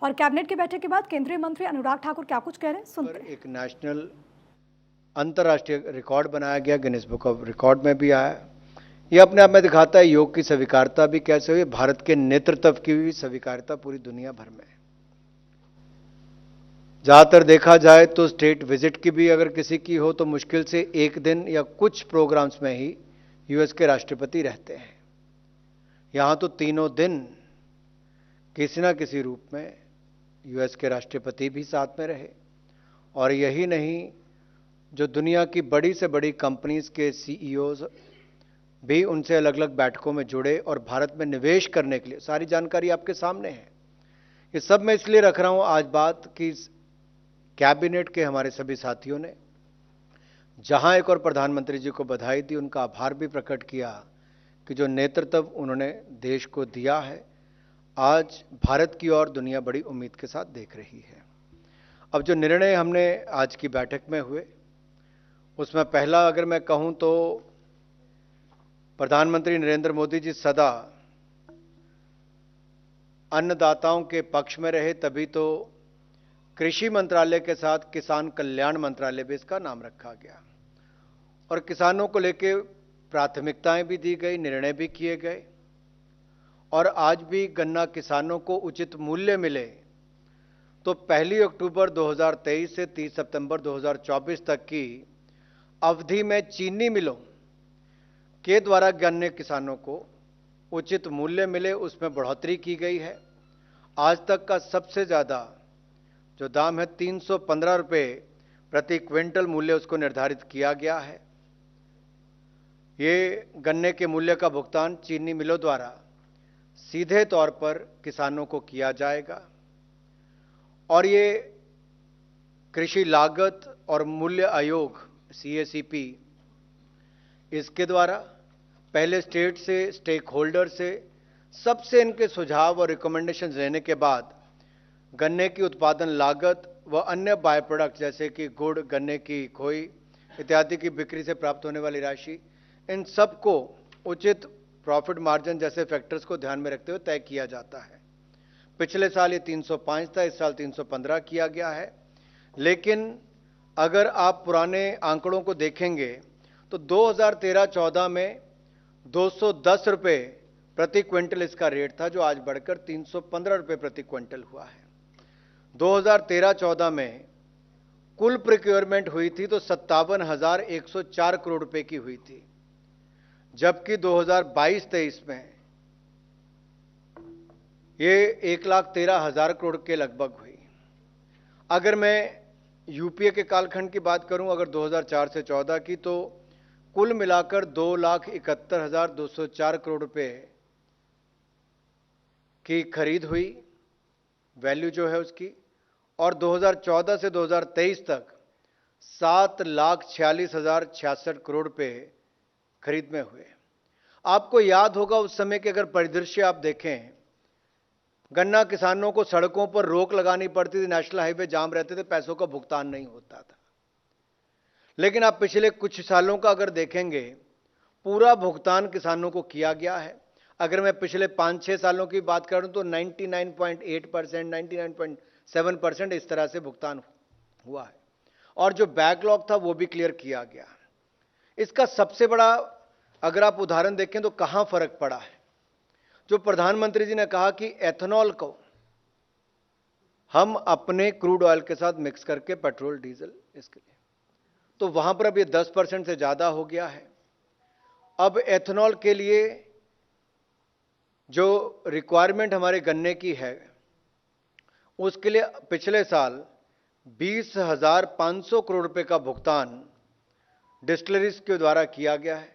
और कैबिनेट की बैठक के बाद केंद्रीय मंत्री अनुराग ठाकुर क्या कुछ कह रहे हैं, सुनते हैं। एक नेशनल अंतर्राष्ट्रीय रिकॉर्ड बनाया गया, गिनीज बुक ऑफ रिकॉर्ड में भी आया। यह अपने आप में दिखाता है योग की स्वीकार्यता भी कैसे हुई, भारत के नेतृत्व की भी स्वीकार्यता पूरी दुनिया भर में। ज्यादातर देखा जाए तो स्टेट विजिट की भी अगर किसी की हो तो मुश्किल से एक दिन या कुछ प्रोग्राम्स में ही यूएस के राष्ट्रपति रहते हैं। यहां तो तीनों दिन किसी ना किसी रूप में यूएस के राष्ट्रपति भी साथ में रहे। और यही नहीं, जो दुनिया की बड़ी से बड़ी कंपनीज के सीईओज भी उनसे अलग अलग बैठकों में जुड़े और भारत में निवेश करने के लिए, सारी जानकारी आपके सामने है। ये सब मैं इसलिए रख रहा हूं आज बात कि कैबिनेट के हमारे सभी साथियों ने जहां एक और प्रधानमंत्री जी को बधाई दी, उनका आभार भी प्रकट किया कि जो नेतृत्व उन्होंने देश को दिया है, आज भारत की ओर दुनिया बड़ी उम्मीद के साथ देख रही है। अब जो निर्णय हमने आज की बैठक में हुए, उसमें पहला अगर मैं कहूं तो प्रधानमंत्री नरेंद्र मोदी जी सदा अन्नदाताओं के पक्ष में रहे, तभी तो कृषि मंत्रालय के साथ किसान कल्याण मंत्रालय भी इसका नाम रखा गया और किसानों को लेकर प्राथमिकताएं भी दी गई, निर्णय भी किए गए। और आज भी गन्ना किसानों को उचित मूल्य मिले तो 1 अक्टूबर 2023 से 30 सितंबर 2024 तक की अवधि में चीनी मिलों के द्वारा गन्ने किसानों को उचित मूल्य मिले, उसमें बढ़ोतरी की गई है। आज तक का सबसे ज्यादा जो दाम है 315 रुपये प्रति क्विंटल मूल्य, उसको निर्धारित किया गया है। ये गन्ने के मूल्य का भुगतान चीनी मिलों द्वारा सीधे तौर पर किसानों को किया जाएगा और ये कृषि लागत और मूल्य आयोग सीएसीपी, इसके द्वारा पहले स्टेट से, स्टेक होल्डर से सबसे इनके सुझाव और रिकमेंडेशन लेने के बाद गन्ने की उत्पादन लागत व अन्य बाय प्रोडक्ट जैसे कि गुड़, गन्ने की खोई इत्यादि की बिक्री से प्राप्त होने वाली राशि, इन सबको उचित प्रॉफिट मार्जिन जैसे फैक्टर्स को ध्यान में रखते हुए तय किया जाता है। पिछले साल ये 305 था, इस साल 315 किया गया है। लेकिन अगर आप पुराने आंकड़ों को देखेंगे तो 2013-14 में 210 रुपये प्रति क्विंटल इसका रेट था, जो आज बढ़कर 315 रुपये प्रति क्विंटल हुआ है। 2013-14 में कुल प्रोक्योरमेंट हुई थी तो 57,104 करोड़ रुपए की हुई थी, जबकि 2022-23 में ये 1,13,000 करोड़ के लगभग हुई। अगर मैं यूपीए के कालखंड की बात करूं, अगर 2004 से 14 की, तो कुल मिलाकर 2,71,204 करोड़ रुपए की खरीद हुई, वैल्यू जो है उसकी। और 2014 से 2023 तक 7,46,066 करोड़ रुपए खरीद में हुए। आपको याद होगा उस समय के अगर परिदृश्य आप देखें, गन्ना किसानों को सड़कों पर रोक लगानी पड़ती थी, नेशनल हाईवे जाम रहते थे, पैसों का भुगतान नहीं होता था। लेकिन आप पिछले कुछ सालों का अगर देखेंगे, पूरा भुगतान किसानों को किया गया है। अगर मैं पिछले 5-6 सालों की बात करूं तो 99.8%, 99.7% इस तरह से भुगतान हुआ है और जो बैकलॉग था वो भी क्लियर किया गया। इसका सबसे बड़ा अगर आप उदाहरण देखें तो कहां फर्क पड़ा है, जो प्रधानमंत्री जी ने कहा कि एथेनॉल को हम अपने क्रूड ऑयल के साथ मिक्स करके पेट्रोल डीजल इसके लिए, तो वहां पर अब ये 10% से ज्यादा हो गया है। अब एथेनॉल के लिए जो रिक्वायरमेंट हमारे गन्ने की है, उसके लिए पिछले साल 20,500 करोड़ रुपए का भुगतान डिस्टिलरीज के द्वारा किया गया है।